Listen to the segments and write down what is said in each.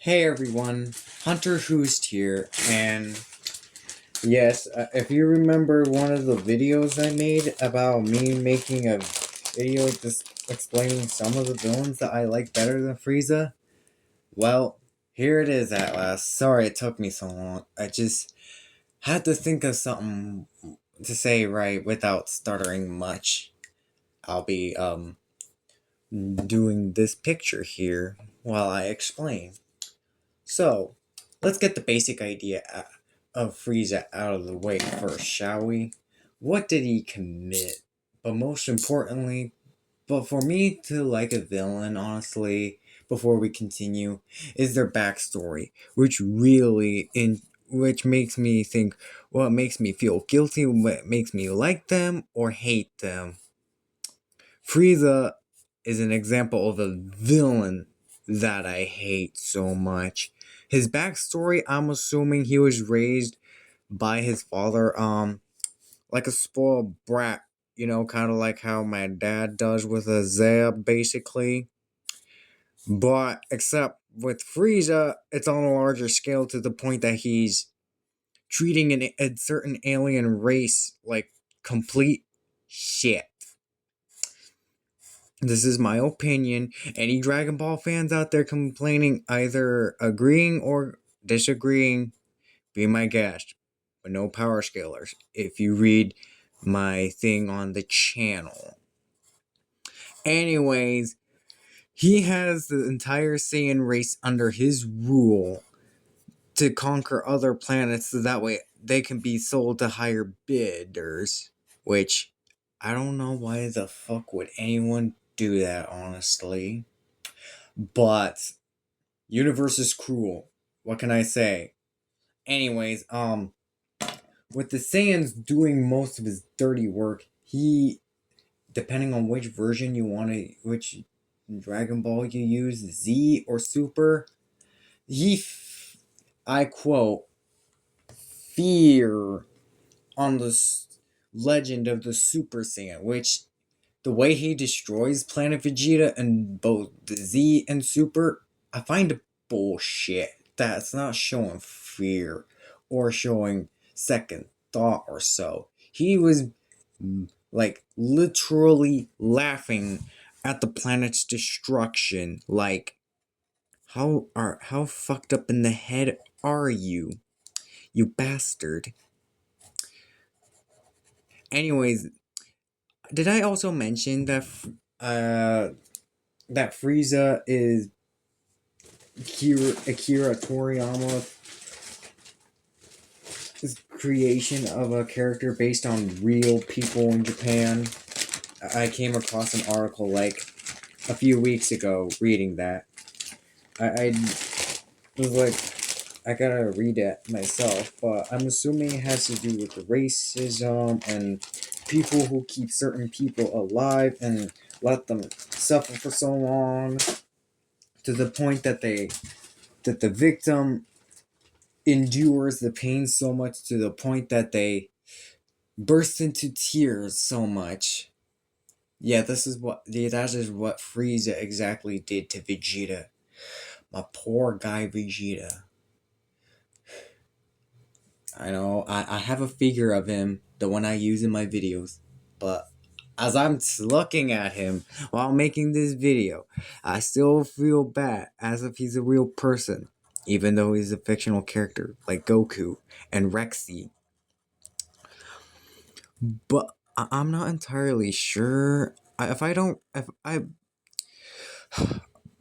Hey everyone, Hunter Hoost here, and yes, if you remember one of the videos I made about me making a video just explaining some of the villains that I like better than Frieza, well, here it is at last. Sorry it took me so long. I just had to think of something to say right without stuttering much. I'll be doing this picture here while I explain. So, let's get the basic idea of Frieza out of the way first, shall we? What did he commit? But most importantly, but for me to like a villain, honestly, before we continue, is their backstory, which makes me think what makes me feel guilty, what makes me like them or hate them. Frieza is an example of a villain that I hate so much. His backstory, I'm assuming he was raised by his father, like a spoiled brat, kind of like how my dad does with a Zeb, basically. But except with Frieza, it's on a larger scale to the point that he's treating a certain alien race like complete shit. This is my opinion. Any Dragon Ball fans out there complaining, either agreeing or disagreeing, be my guest. But no power scalers. If you read my thing on the channel. Anyways, he has the entire Saiyan race under his rule to conquer other planets so that way they can be sold to higher bidders. Which, I don't know why the fuck would anyone do that, honestly. But universe is cruel. What can I say? Anyways, with the Saiyans doing most of his dirty work, he, depending on which version you want to, which Dragon Ball you use, Z or Super, I quote, fear on the legend of the Super Saiyan, which the way he destroys Planet Vegeta in both the Z and Super, I find it bullshit. That's not showing fear or showing second thought or so. He was like literally laughing at the planet's destruction. Like, how fucked up in the head are you, you bastard? Anyways, did I also mention that that Frieza is Akira Toriyama's creation of a character based on real people in Japan? I came across an article like a few weeks ago reading that. I was like, I gotta read it myself, but I'm assuming it has to do with the racism and people who keep certain people alive and let them suffer for so long to the point that the victim endures the pain so much to the point that they burst into tears so much. Yeah, that is what Frieza exactly did to Vegeta. My poor guy Vegeta. I know, I have a figure of him, the one I use in my videos, but as I'm looking at him while making this video, I still feel bad as if he's a real person, even though he's a fictional character like Goku and Rexy. But I'm not entirely sure if I don't if I.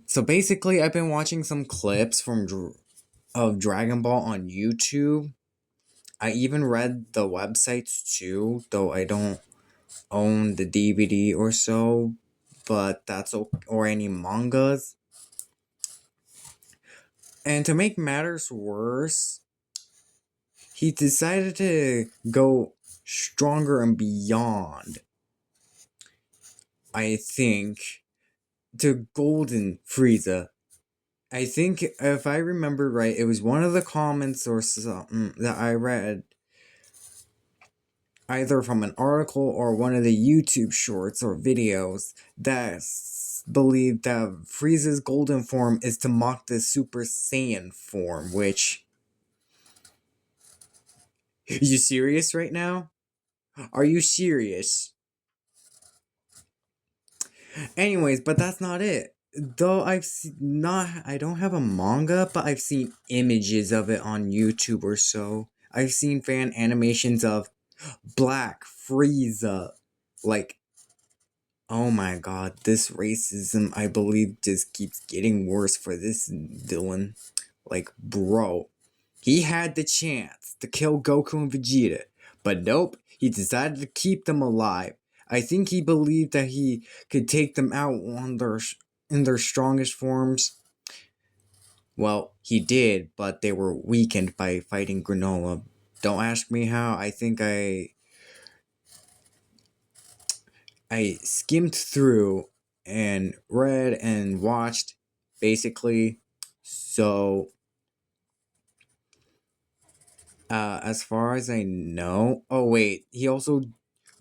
So basically, I've been watching some clips of Dragon Ball on YouTube. I even read the websites too, though I don't own the DVD or so. But that's okay, or any mangas. And to make matters worse, he decided to go stronger and beyond. I think to Golden Frieza. I think if I remember right, it was one of the comments or something that I read, either from an article or one of the YouTube shorts or videos, that believe that Frieza's golden form is to mock the Super Saiyan form, which. You serious right now? Are you serious? Anyways, but that's not it. Though I don't have a manga, but I've seen images of it on YouTube or so. I've seen fan animations of Black Frieza. Like, oh my god, this racism, I believe, just keeps getting worse for this villain. Like, bro, he had the chance to kill Goku and Vegeta, but nope, he decided to keep them alive. I think he believed that he could take them out in their strongest forms. Well, he did, but they were weakened by fighting Granola. Don't ask me how. I think I skimmed through and read and watched basically. So as far as I know, oh wait, he also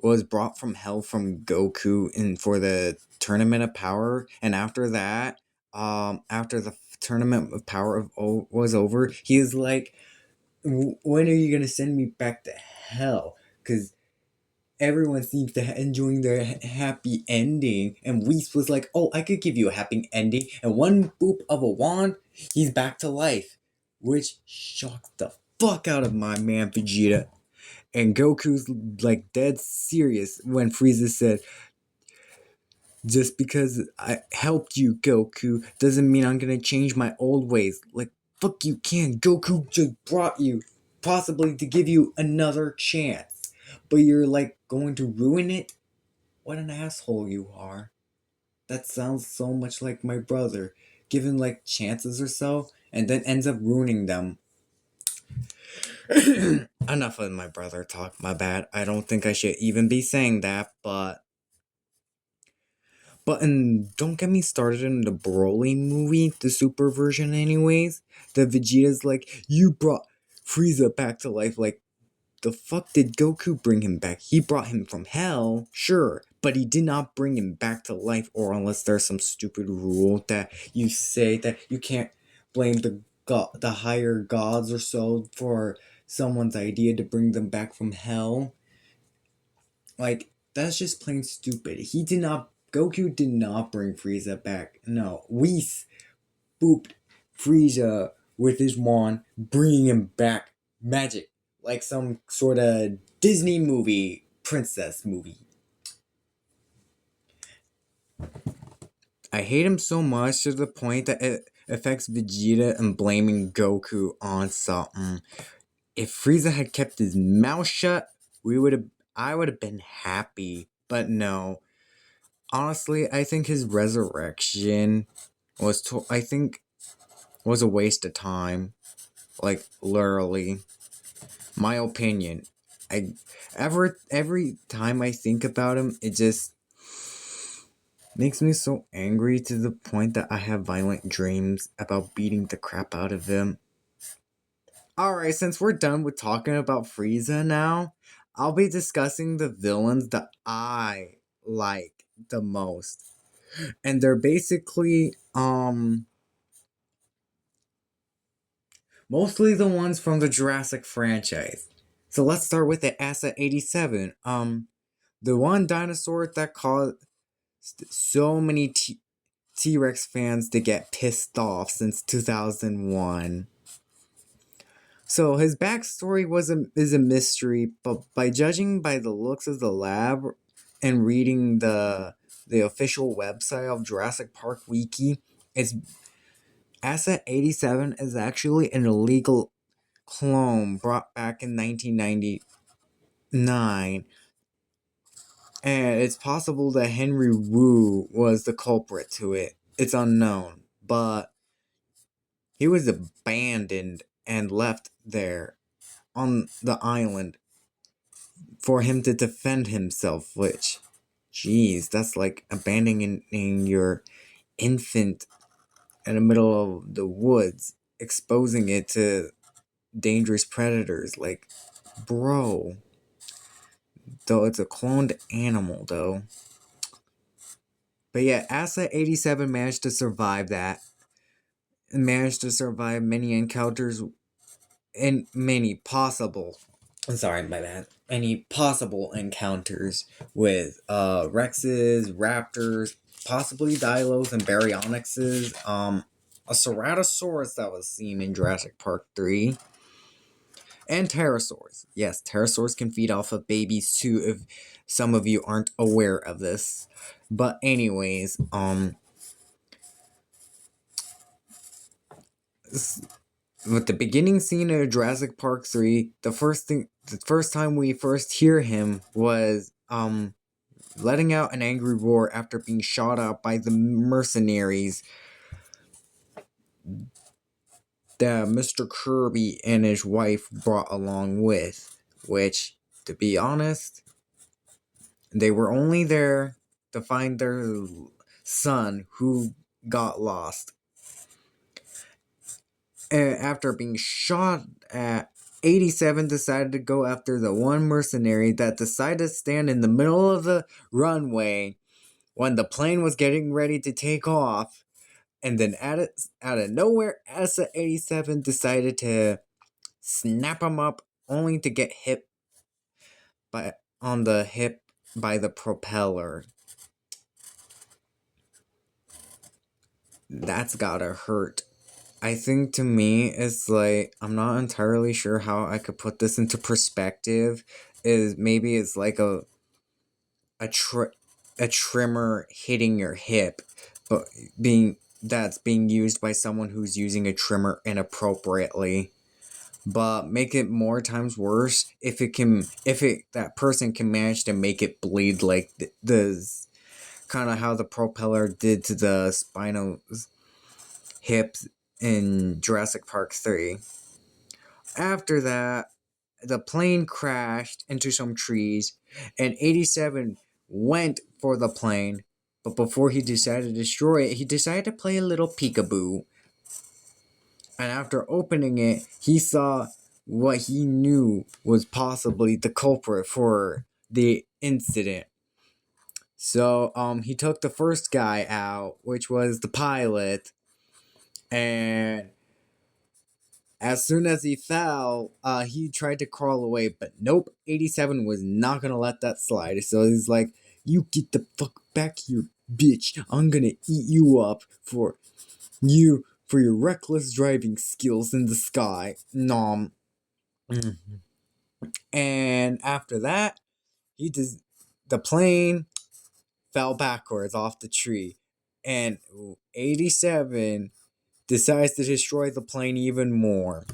was brought from hell from Goku in for the tournament of power, and after that, after the tournament of power was over, he's like, when are you gonna send me back to hell? Because everyone seems to enjoying their happy ending, and Whis was like, "Oh, I could give you a happy ending," and one boop of a wand, he's back to life, which shocked the fuck out of my man Vegeta. And Goku's like dead serious when Frieza said, "Just because I helped you, Goku, doesn't mean I'm gonna change my old ways." Like, fuck you can. Goku just brought you, possibly to give you another chance. But you're like going to ruin it? What an asshole you are. That sounds so much like my brother, given like chances or so, and then ends up ruining them. Enough of my brother talk, my bad. I don't think I should even be saying that, and don't get me started in the Broly movie, the super version anyways. The Vegeta's like, you brought Frieza back to life. Like, the fuck did Goku bring him back? He brought him from hell, sure, but he did not bring him back to life, or unless there's some stupid rule that you say that you can't blame the higher gods or so for someone's idea to bring them back from hell. Like, that's just plain stupid. Goku did not bring Frieza back. No, Whis booped Frieza with his wand, bringing him back. Magic. Like some sort of Disney movie, princess movie. I hate him so much to the point that it affects Vegeta and blaming Goku on something. If Frieza had kept his mouth shut, I would have been happy. But no, honestly, I think his resurrection I think was a waste of time. Like, literally. My opinion. I every time I think about him, it just makes me so angry to the point that I have violent dreams about beating the crap out of him. Alright, since we're done with talking about Frieza now, I'll be discussing the villains that I like the most. And they're basically mostly the ones from the Jurassic franchise. So let's start with the Asset 87. The one dinosaur that caused so many T-Rex fans to get pissed off since 2001. So his backstory is a mystery, but by judging by the looks of the lab and reading the official website of Jurassic Park Wiki, it's Asset 87 is actually an illegal clone brought back in 1999, and it's possible that Henry Wu was the culprit to it. It's unknown, but he was abandoned and left there on the island for him to defend himself, which, jeez, that's like abandoning your infant in the middle of the woods, exposing it to dangerous predators. Like, bro. Though it's a cloned animal, though. But yeah, Asset 87 managed to survive that. And managed to survive many encounters and many possible. I'm sorry, my bad. Any possible encounters with Rexes, Raptors, possibly Dilos and Baryonyxes, a Ceratosaurus that was seen in Jurassic Park 3, and pterosaurs. Yes, pterosaurs can feed off of babies too if some of you aren't aware of this. But anyways, with the beginning scene of Jurassic Park 3, the first time we first hear him was letting out an angry roar after being shot out by the mercenaries that Mr. Kirby and his wife brought along with, which, to be honest, they were only there to find their son who got lost. And after being shot at, 87 decided to go after the one mercenary that decided to stand in the middle of the runway when the plane was getting ready to take off. And then out of nowhere, Asset 87 decided to snap him up, only to get hit on the hip by the propeller. That's gotta hurt. I think to me, it's like, I'm not entirely sure how I could put this into perspective. Is maybe it's like a trimmer hitting your hip, but that's being used by someone who's using a trimmer inappropriately. But make it more times worse if that person can manage to make it bleed like the kind of how the propeller did to the spinal hips in Jurassic Park 3. After that, the plane crashed into some trees, and 87 went for the plane, but before he decided to destroy it, he decided to play a little peekaboo. And after opening it, he saw what he knew was possibly the culprit for the incident. So, he took the first guy out, which was the pilot, and as soon as he fell, he tried to crawl away, but nope, 87 was not gonna let that slide. So he's like, "You get the fuck back here, bitch. I'm gonna eat you up for your reckless driving skills in the sky." Nom. And after that, the plane fell backwards off the tree, and 87 decides to destroy the plane even more.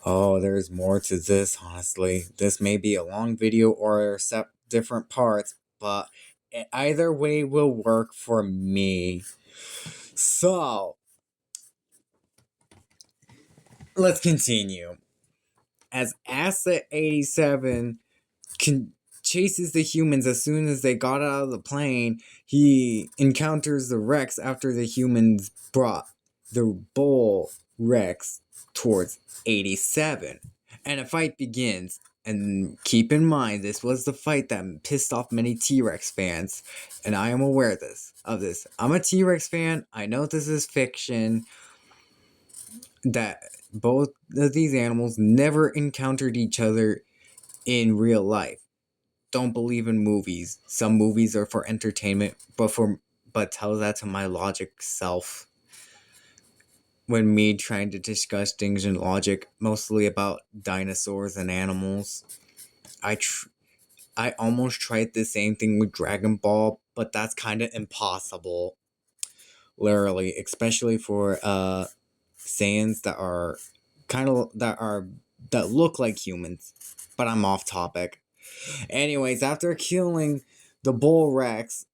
Oh, there's more to this, honestly. This may be a long video or different parts, but either way will work for me. So, let's continue. As Asset 87 chases the humans as soon as they got out of the plane, he encounters the Rex after the humans brought the bull Rex towards 87. And a fight begins. And keep in mind, this was the fight that pissed off many T-Rex fans. And I am aware of this. I'm a T-Rex fan. I know this is fiction. That both of these animals never encountered each other in real life. Don't believe in movies. Some movies are for entertainment, but tell that to my logic self. When me trying to discuss things in logic, mostly about dinosaurs and animals, I almost tried the same thing with Dragon Ball, but that's kind of impossible. Literally, especially for Saiyans that look like humans. But I'm off topic. Anyways, after killing the bull Rex,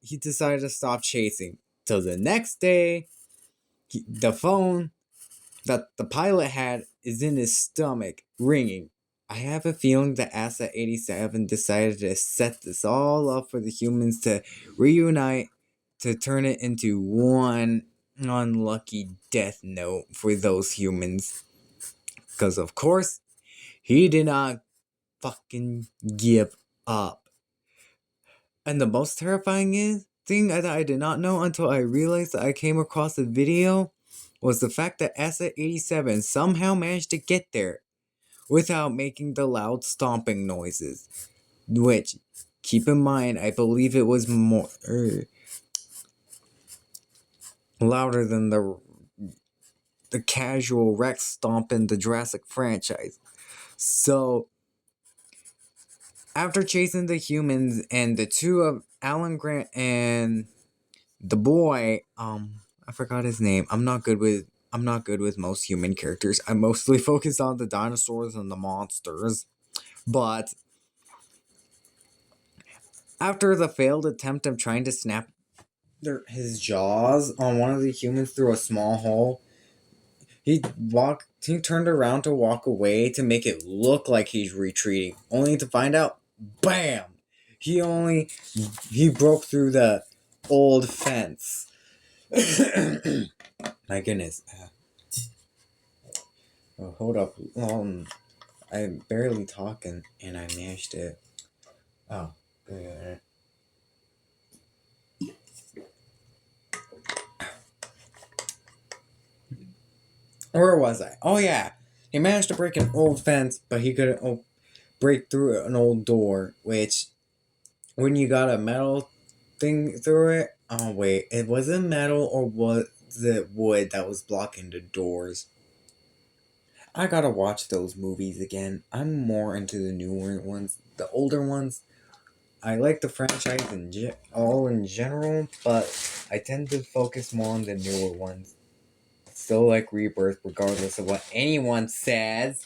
he decided to stop chasing. So the next day, the phone that the pilot had is in his stomach, ringing. I have a feeling that Asset 87 decided to set this all up for the humans to reunite, to turn it into one unlucky death note for those humans. Because, of course, he did not fucking give up. And the most terrifying thing that I did not know until I realized that I came across a video was the fact that Asset 87 somehow managed to get there without making the loud stomping noises. Which, keep in mind, I believe it was more louder than the casual Rex stomp in the Jurassic franchise. So, after chasing the humans and the two of Alan Grant and the boy, I forgot his name. I'm not good with most human characters. I mostly focus on the dinosaurs and the monsters. But after the failed attempt of trying to snap his jaws on one of the humans through a small hole, he turned around to walk away to make it look like he's retreating, only to find out, bam! He broke through the old fence. My goodness. Oh, hold up. I'm barely talking and I managed it. Oh, good. Where was I? Oh, yeah. He managed to break an old fence, but he couldn't break through an old door, which, when you got a metal thing through it, oh, wait. It wasn't metal, or was it wood that was blocking the doors? I gotta watch those movies again. I'm more into the newer ones. The older ones, I like the franchise all in general, but I tend to focus more on the newer ones. Still like Rebirth, regardless of what anyone says.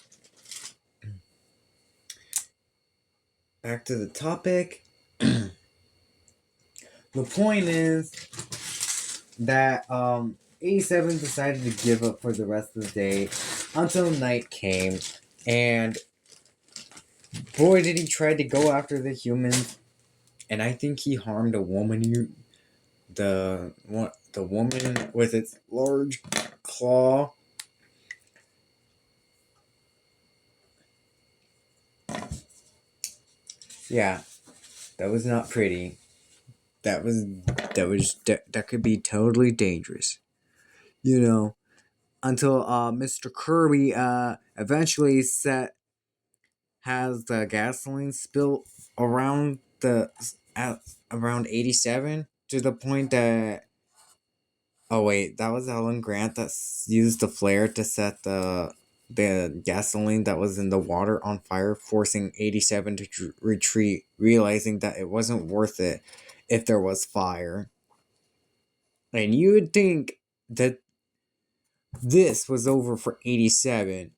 Back to the topic. The point is that 87 decided to give up for the rest of the day until night came, and boy did he try to go after the humans, and I think he harmed a woman. The woman with its large claw. Yeah, that was not pretty. That could be totally dangerous. You know, until Mr. Kirby eventually has the gasoline spill around around 87 to the point that, oh wait, that was Alan Grant that used the flare to set the gasoline that was in the water on fire, forcing 87 to retreat, realizing that it wasn't worth it if there was fire. And you would think that this was over for 87.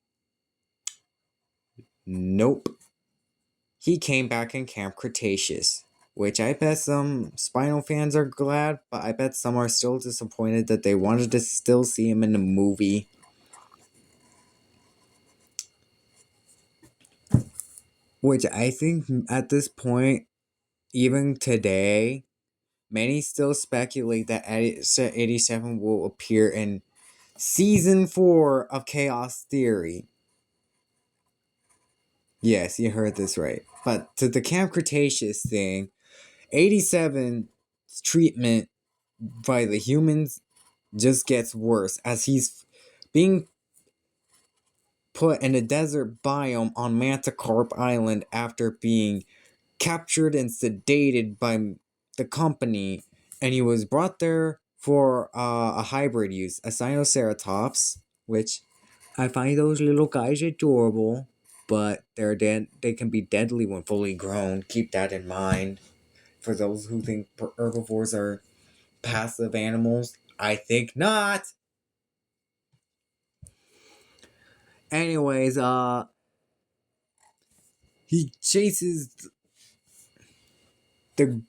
Nope. He came back in Camp Cretaceous, which I bet some Spinal fans are glad, but I bet some are still disappointed that they wanted to still see him in the movie. Which I think at this point, even today, many still speculate that 87 will appear in Season 4 of Chaos Theory. Yes, you heard this right. But to the Camp Cretaceous thing, 87's treatment by the humans just gets worse as he's being put in a desert biome on Manticarp Island after being captured and sedated by the company, and he was brought there for a hybrid use, a Sinoceratops, which I find those little guys adorable, but they can be deadly when fully grown. Keep that in mind. For those who think herbivores are passive animals, I think not. Anyways, he chases the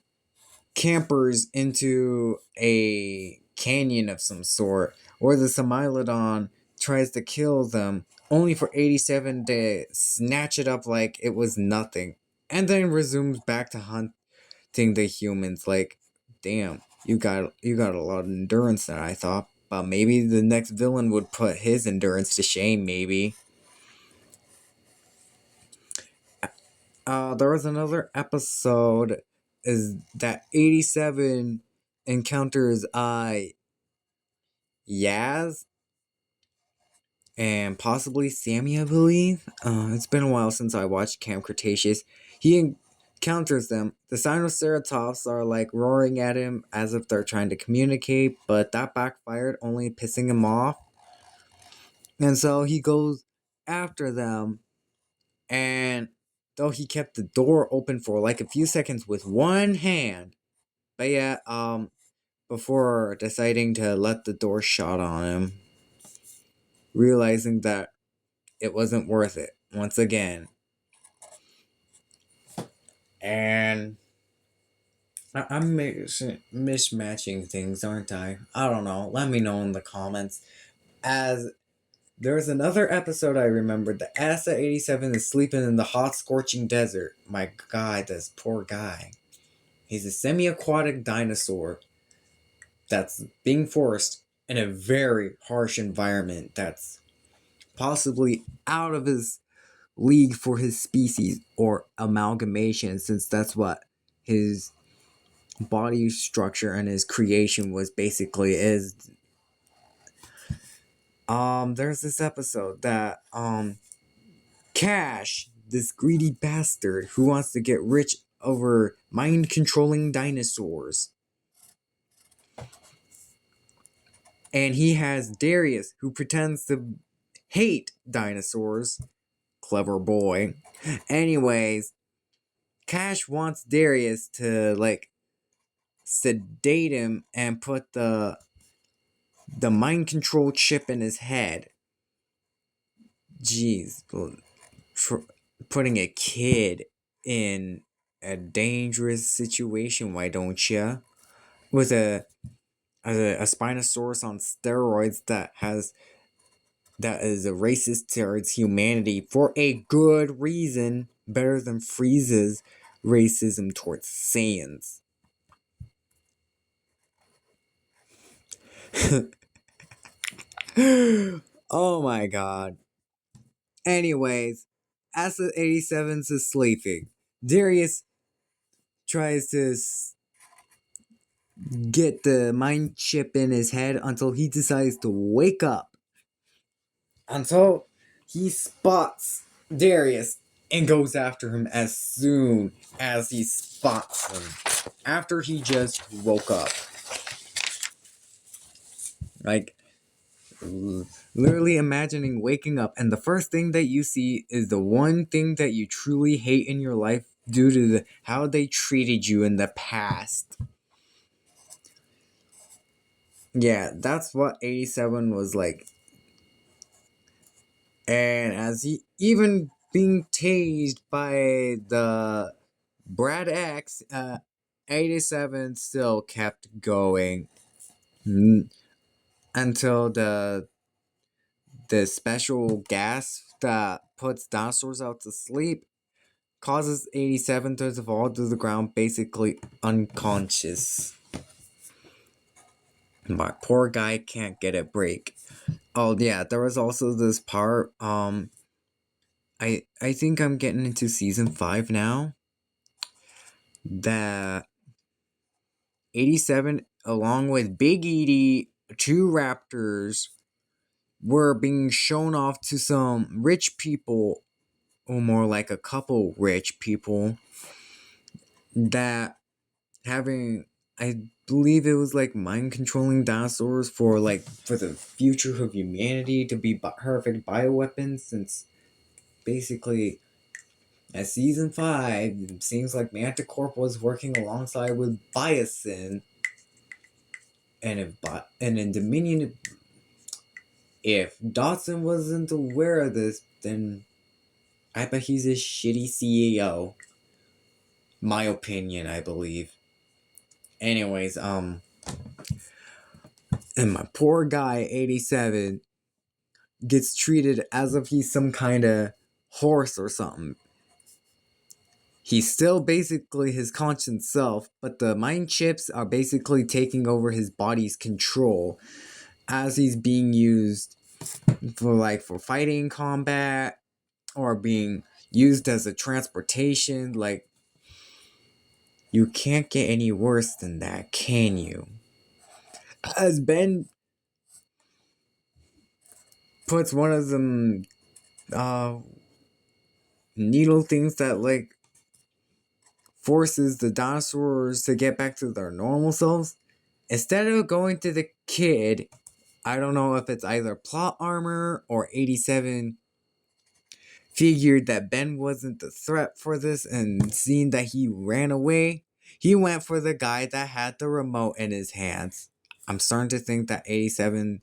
campers into a canyon of some sort, where the Samilodon tries to kill them, only for 87 to snatch it up like it was nothing, and then resumes back to hunting the humans. Like, damn, you got a lot of endurance than I thought. But maybe the next villain would put his endurance to shame, maybe. There was another episode is that 87 encounters Yaz and possibly Sammy, I believe. It's been a while since I watched Camp Cretaceous. He encounters them. The Sinoceratops are like roaring at him as if they're trying to communicate, but that backfired, only pissing him off. And so he goes after them, and though he kept the door open for like a few seconds with one hand, but yeah, before deciding to let the door shut on him, realizing that it wasn't worth it once again. And I'm mismatching things, aren't I? I don't know. Let me know in the comments. As there's another episode I remembered. The Asa 87 is sleeping in the hot, scorching desert. My God, this poor guy. He's a semi-aquatic dinosaur that's being forced in a very harsh environment that's possibly out of his league for his species or amalgamation, since that's what his body structure and his creation was basically is. There's this episode that Cash, this greedy bastard who wants to get rich over mind controlling dinosaurs, and he has Darius who pretends to hate dinosaurs. Clever boy. Anyways, Cash wants Darius to like sedate him and put the mind control chip in his head. Jeez, putting a kid in a dangerous situation, why don't ya? With a Spinosaurus on steroids that is a racist towards humanity for a good reason, better than Frieza's racism towards Saiyans. Oh my god. Anyways, Asa 87's is sleeping. Darius tries to get the mind chip in his head until he decides to wake up. Until he spots Darius and goes after him as soon as he spots him. After he just woke up. Like, literally imagining waking up and the first thing that you see is the one thing that you truly hate in your life due to how they treated you in the past. Yeah, that's what 87 was like. And as he even being tased by the Brad X, 87 still kept going until the special gas that puts dinosaurs out to sleep causes 87 to fall to the ground, basically unconscious. My poor guy can't get a break. Oh yeah, there was also this part. I think I'm getting into season 5 now. That 87, along with Big Edie, two raptors, were being shown off to some rich people, or more like a couple rich people, that having, I believe it was like mind controlling dinosaurs for the future of humanity to be perfect bioweapons, since basically at season 5 it seems like Manticorp was working alongside with Biosin, and in Dominion, if Dotson wasn't aware of this, then I bet he's a shitty CEO. My opinion, I believe. Anyways, and my poor guy, 87, gets treated as if he's some kind of horse or something. He's still basically his conscious self, but the mind chips are basically taking over his body's control as he's being used for fighting combat, or being used as a transportation. Like, You can't get any worse than that, can you? As Ben puts one of them uh, needle things that like forces the dinosaurs to get back to their normal selves, instead of going to the kid, I don't know if it's either plot armor or 87 figured that Ben wasn't the threat for this and seeing that he ran away, he went for the guy that had the remote in his hands. I'm starting to think that 87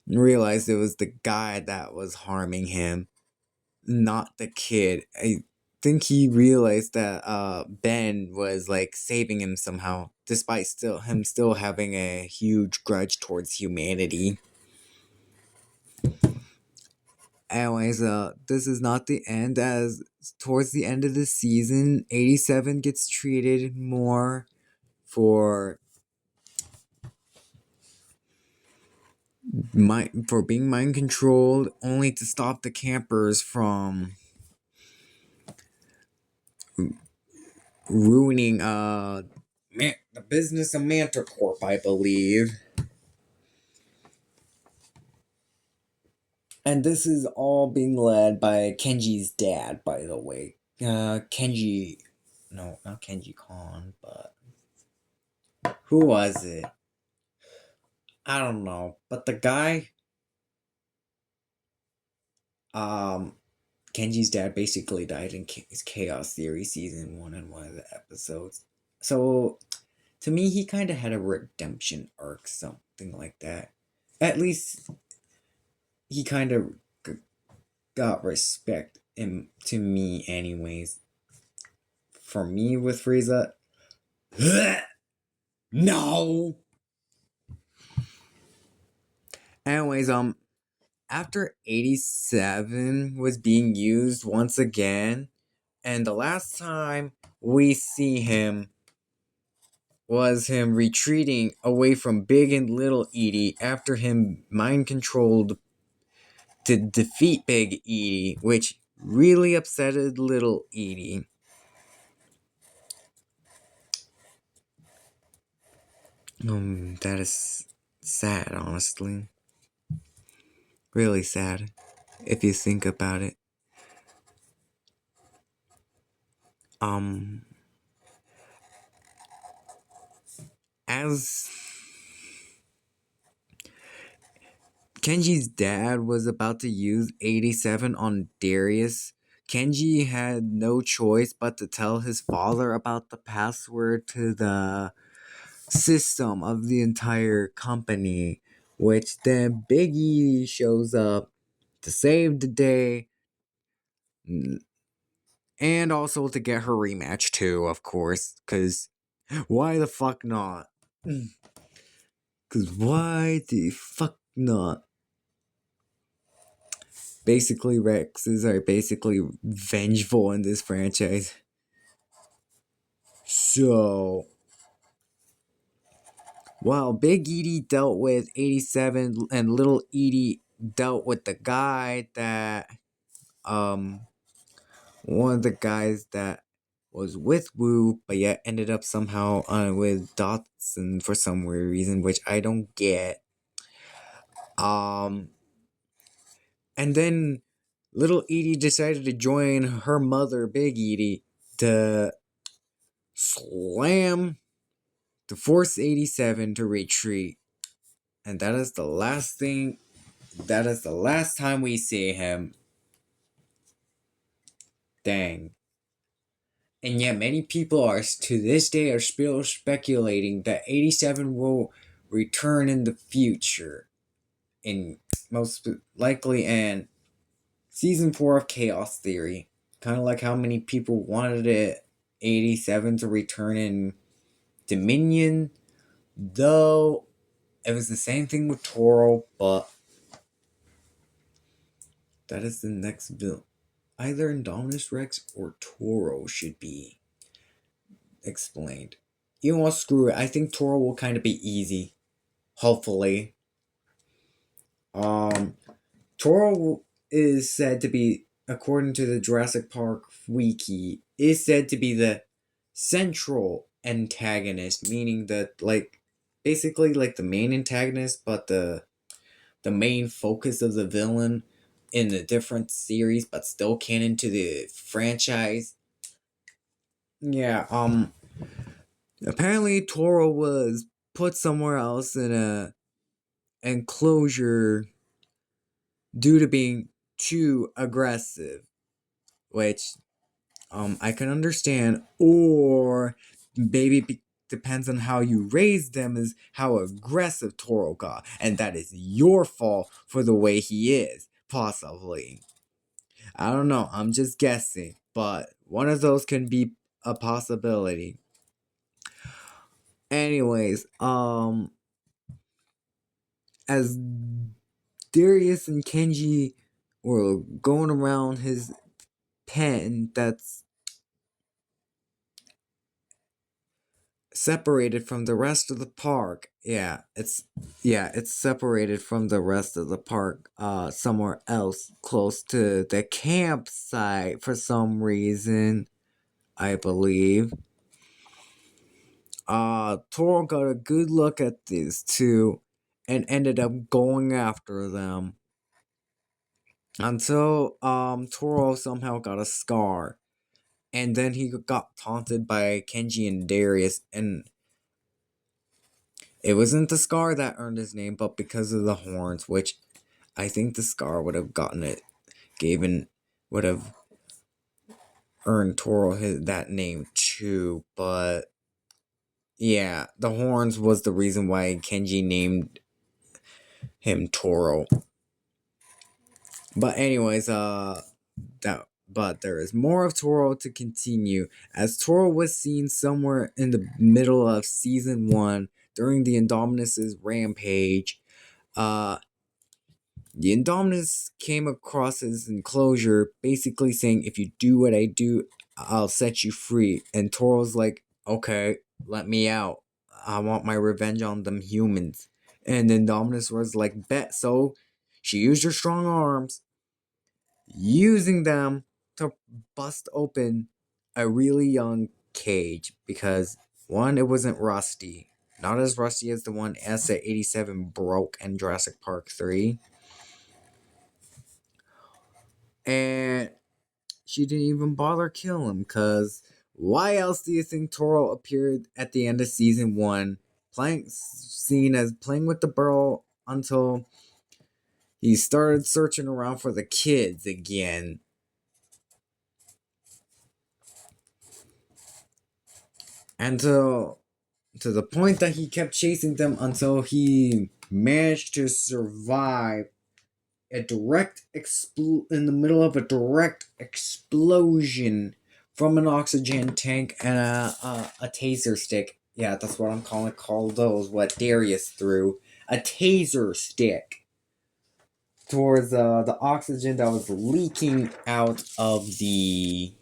realized it was the guy that was harming him, not the kid. I think he realized that Ben was like saving him somehow, despite still having a huge grudge towards humanity. Anyways, this is not the end, as towards the end of the season, 87 gets treated more for for being mind controlled, only to stop the campers from ruining the business of Manticorp, I believe. And this is all being led by Kenji's dad, by the way. Kenji, no, not Kenji Khan, but who was it? I don't know, but the guy, um, Kenji's dad basically died in Chaos Theory season 1 in one of the episodes. So, to me, he kind of had a redemption arc, something like that. At least, he kind of got respect to me, anyways. For me, with Frieza, no! Anyways, after 87 was being used once again, and the last time we see him was him retreating away from Big and Little Edie after him mind controlled to defeat Big Edie, which really upsetted Little Edie. That is sad, honestly. Really sad, if you think about it. As Kenji's dad was about to use 87 on Darius, Kenji had no choice but to tell his father about the password to the system of the entire company, which then Biggie shows up to save the day and also to get her rematch too, of course, because why the fuck not? Because why the fuck not? Basically, Rexes are basically vengeful in this franchise. So, while Big Edie dealt with 87 and Little Edie dealt with the guy that, one of the guys that was with Wu, but yet ended up somehow with Dotson for some weird reason, which I don't get. And then Little Edie decided to join her mother, Big Edie, to slam to force 87 to retreat. And that is the last thing, that is the last time we see him. Dang. And yet many people are to this day are still speculating that 87 will return in the future. In most likely in season 4 of Chaos Theory. Kind of like how many people wanted 87 to return in Dominion. Though it was the same thing with Toro, but that is the next bill. Either Indominus Rex or Toro should be explained. You know what, screw it. I think Toro will kind of be easy. Hopefully. Toro is said to be, according to the Jurassic Park wiki, is said to be the central antagonist, meaning that like basically like the main antagonist, but the main focus of the villain in a different series, but still canon to the franchise. Yeah, apparently Toro was put somewhere else in a enclosure due to being too aggressive, which I can understand, or maybe depends on how you raise them, is how aggressive Toro got, and that is your fault for the way he is, possibly. I don't know, I'm just guessing, but one of those can be a possibility. Anyways, as Darius and Kenji were going around his pen that's separated from the rest of the park. It's separated from the rest of the park somewhere else close to the campsite for some reason, I believe. Toro got a good look at these two and ended up going after them until Toro somehow got a scar. And then he got taunted by Kenji and Darius, and it wasn't the scar that earned his name, but because of the horns, which I think the scar would have gotten it, would have earned Toro that name too. But yeah, the horns was the reason why Kenji named him Toro. But anyways, but there is more of Toro to continue, as Toro was seen somewhere in the middle of season 1 during the Indominus' rampage. The Indominus came across his enclosure, basically saying, "If you do what I do, I'll set you free." And Toro's like, "Okay, let me out. I want my revenge on them humans." And Indominus was like, "Bet." So she used her strong arms, using them to bust open a really young cage, because one, it wasn't rusty. Not as rusty as the one ESSA-87 broke in Jurassic Park 3. And she didn't even bother kill him, because why else do you think Toro appeared at the end of season 1, seen as playing with the burrow until he started searching around for the kids again? And to the point that he kept chasing them until he managed to survive in the middle of a direct explosion from an oxygen tank and a taser stick. Yeah, that's what I'm calling call those. What Darius threw, a taser stick towards the oxygen that was leaking out of the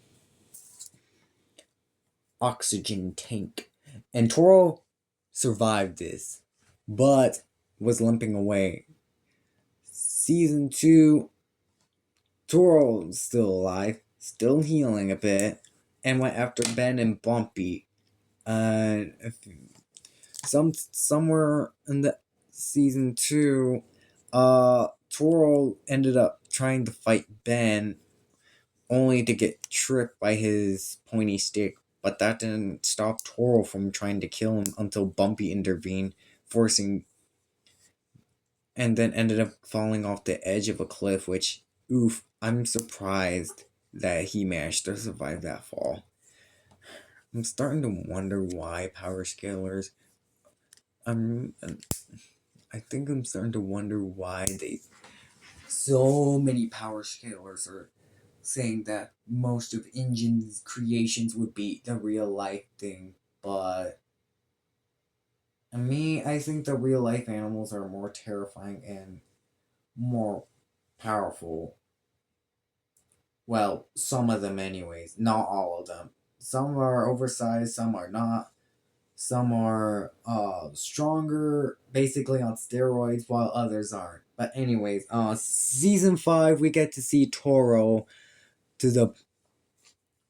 oxygen tank, and Toro survived this, but was limping away. Season 2, Toro's still alive, still healing a bit, and went after Ben and Bumpy. Somewhere in the season 2, Toro ended up trying to fight Ben, only to get tripped by his pointy stick. But that didn't stop Toro from trying to kill him until Bumpy intervened, forcing, and then ended up falling off the edge of a cliff, which, oof, I'm surprised that he managed to survive that fall. I'm starting to wonder why power scalers. I'm, I think I'm starting to wonder why so many power scalers are saying that most of Injin's creations would be the real life thing, but I think the real life animals are more terrifying and more powerful. Well, some of them, anyways. Not all of them. Some are oversized, some are not. Some are stronger, basically on steroids, while others aren't. But anyways, season 5, we get to see Toro to the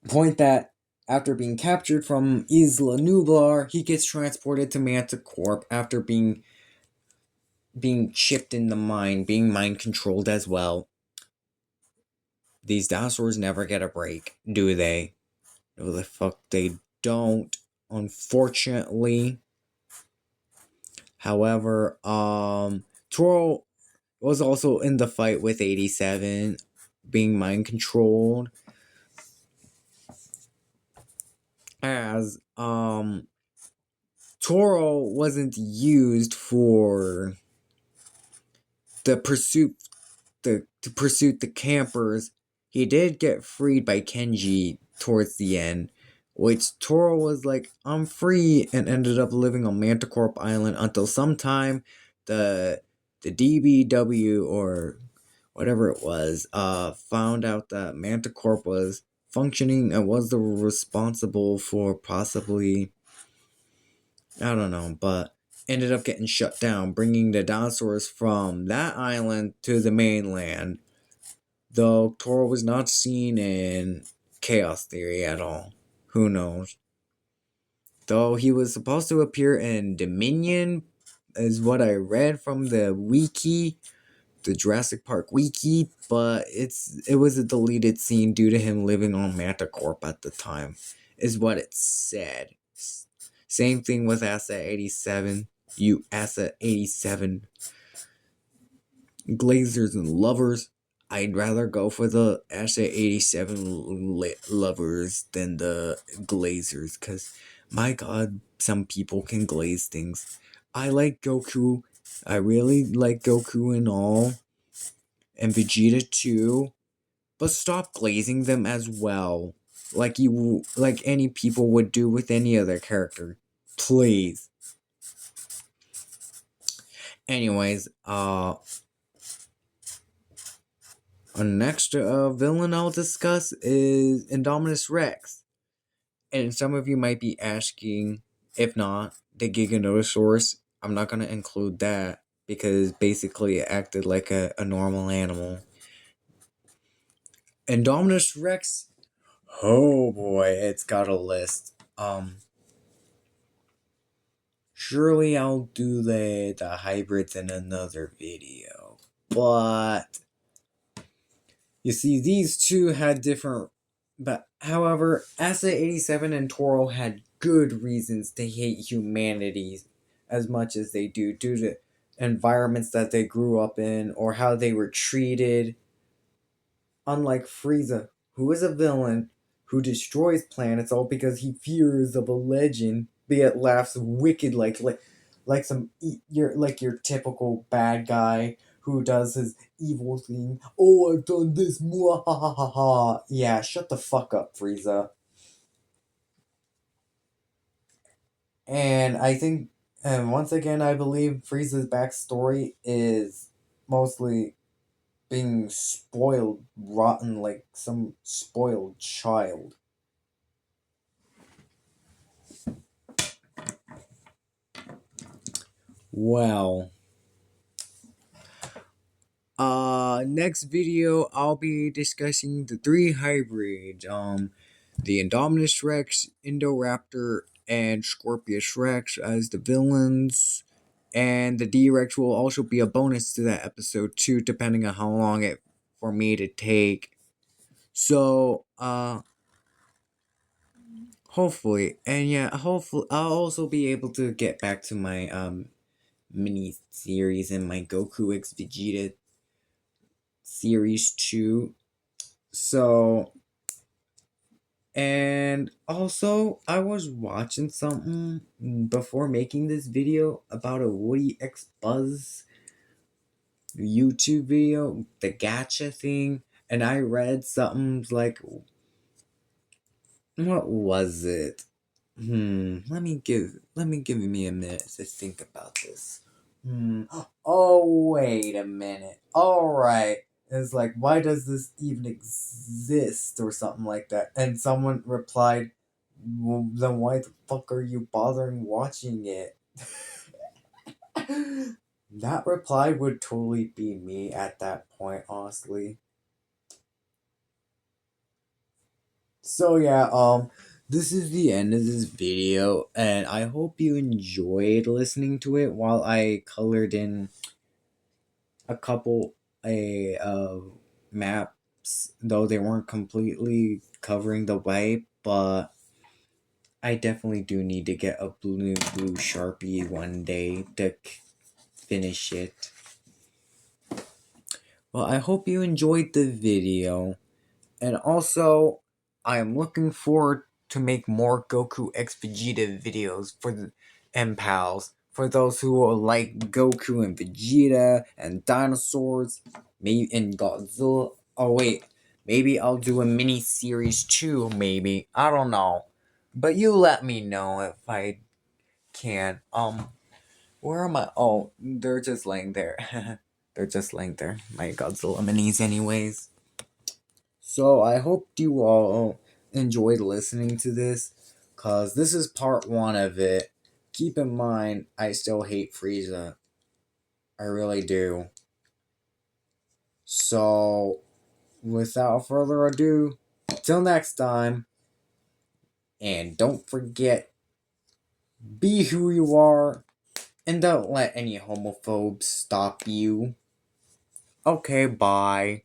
point that After being captured from Isla Nublar, he gets transported to Manticorp after being chipped in the mind, being mind controlled as well. These dinosaurs never get a break, do they? No, the fuck they don't, unfortunately. However, Toro was also in the fight with 87, being mind controlled. As Toro wasn't used for the pursuit to pursue the campers. He did get freed by Kenji towards the end, which Toro was like, I'm free, and ended up living on Manticorp Island until sometime the DBW or whatever it was found out that Manticorp was functioning and was the responsible for possibly, I don't know, but ended up getting shut down, bringing the dinosaurs from that island to the mainland. Though Toro was not seen in Chaos Theory at all. Who knows? Though he was supposed to appear in Dominion, is what I read from the wiki, the Jurassic Park wiki, but it was a deleted scene due to him living on Manticorp at the time, is what it said. Same thing with Asset 87. You Asset 87 Glazers and lovers. I'd rather go for the Asset 87 lovers than the Glazers, because my god, some people can glaze things. I like Goku. I really like Goku and all. And Vegeta too. But stop glazing them as well. Like any people would do with any other character. Please. Anyways, our next villain I'll discuss is Indominus Rex. And some of you might be asking, if not, the Giganotosaurus. I'm not going to include that because basically it acted like a normal animal. Indominus Rex, oh boy, it's got a list. Surely I'll do the hybrids in another video. But you see, these two had different. But however, Asa 87 and Toro had good reasons to hate humanity as much as they do, due to environments that they grew up in or how they were treated. Unlike Frieza, who is a villain who destroys planets all because he fears of a legend, but yet laughs wicked like your typical bad guy who does his evil thing. Oh, I've done this. Mwahahaha. Yeah, shut the fuck up, Frieza. And I think, and once again, I believe Frieza's backstory is mostly being spoiled rotten like some spoiled child. Well, next video I'll be discussing the three hybrids, the Indominus Rex, Indoraptor, and Scorpius Rex as the villains. And the D-Rex will also be a bonus to that episode too, depending on how long it for me to take. So, hopefully, and yeah, hopefully I'll also be able to get back to my mini series and my Goku X Vegeta series too. So, and also I was watching something before making this video about a Woody X Buzz YouTube video, the gacha thing, and I read something like, what was it? Let me give me a minute to think about this. Oh, wait a minute. Alright. It's like, why does this even exist? Or something like that. And someone replied, well, then why the fuck are you bothering watching it? That reply would totally be me at that point, honestly. So yeah, this is the end of this video, and I hope you enjoyed listening to it while I colored in a couple maps, though they weren't completely covering the white, but I definitely do need to get a blue Sharpie one day to finish it. Well, I hope you enjoyed the video. And also, I am looking forward to make more Goku X Vegeta videos for the M pals. For those who will like Goku and Vegeta and dinosaurs, maybe and Godzilla. Oh wait, maybe I'll do a mini series too. Maybe I don't know, but you let me know if I can. Where am I? Oh, they're just laying there. They're just laying there. My Godzilla minis, anyways. So I hope you all enjoyed listening to this, cause this is part one of it. Keep in mind, I still hate Frieza. I really do. So, without further ado, till next time, and don't forget, be who you are, and don't let any homophobes stop you. Okay, bye.